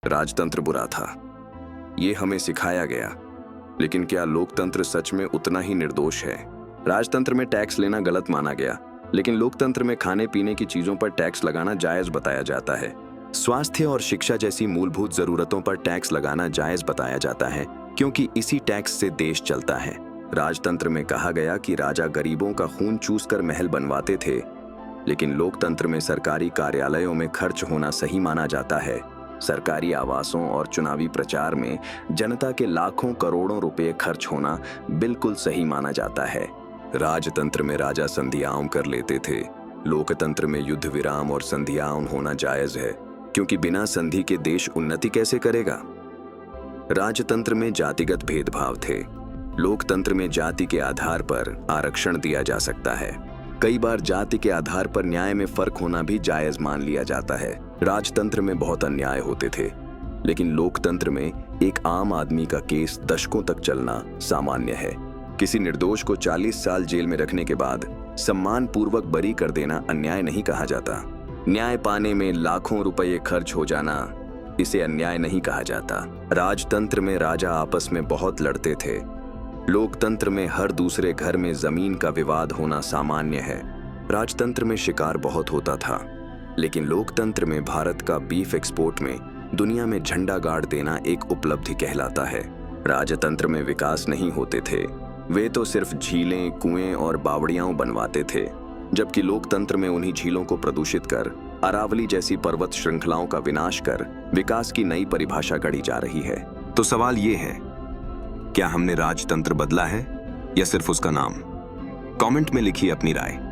राजतंत्र बुरा था, ये हमें सिखाया गया। लेकिन क्या लोकतंत्र सच में उतना ही निर्दोष है? राजतंत्र में टैक्स लेना गलत माना गया, लेकिन लोकतंत्र में खाने पीने की चीजों पर टैक्स लगाना जायज बताया जाता है। स्वास्थ्य और शिक्षा जैसी मूलभूत जरूरतों पर टैक्स लगाना जायज बताया जाता है, क्योंकि इसी टैक्स से देश चलता है। राजतंत्र में कहा गया कि राजा गरीबों का खून चूसकर महल बनवाते थे, लेकिन लोकतंत्र में सरकारी कार्यालयों में खर्च होना सही माना जाता है। सरकारी आवासों और चुनावी प्रचार में जनता के लाखों करोड़ों रुपए खर्च होना बिल्कुल सही माना जाता है। राजतंत्र में राजा संधियाओं कर लेते थे, लोकतंत्र में युद्ध विराम और संधियाओं होना जायज है, क्योंकि बिना संधि के देश उन्नति कैसे करेगा? राजतंत्र में जातिगत भेदभाव थे, लोकतंत्र में जाति के आधार पर आरक्षण दिया जा सकता है। कई बार जाति के आधार पर न्याय में फर्क होना भी जायज मान लिया जाता है। राजतंत्र में बहुत अन्याय होते थे, लेकिन लोकतंत्र में एक आम आदमी का केस दशकों तक चलना सामान्य है। किसी निर्दोष को 40 साल जेल में रखने के बाद सम्मान पूर्वक बरी कर देना अन्याय नहीं कहा जाता। न्याय पाने में लाखों रुपए खर्च हो जाना, इसे अन्याय नहीं कहा जाता। राजतंत्र में राजा आपस में बहुत लड़ते थे, लोकतंत्र में हर दूसरे घर में जमीन का विवाद होना सामान्य है। राजतंत्र में शिकार बहुत होता था, लेकिन लोकतंत्र में भारत का बीफ एक्सपोर्ट में दुनिया में झंडा गाड़ देना एक उपलब्धि कहलाता है। राजतंत्र में विकास नहीं होते थे, वे तो सिर्फ झीलें, कुएं और बावड़ियां बनवाते थे, जबकि लोकतंत्र में उन्हीं झीलों को प्रदूषित कर, अरावली जैसी पर्वत श्रृंखलाओं का विनाश कर विकास की नई परिभाषा गढ़ी जा रही है। तो सवाल ये है, क्या हमने राजतंत्र बदला है या सिर्फ उसका नाम? कमेंट में लिखिए अपनी राय।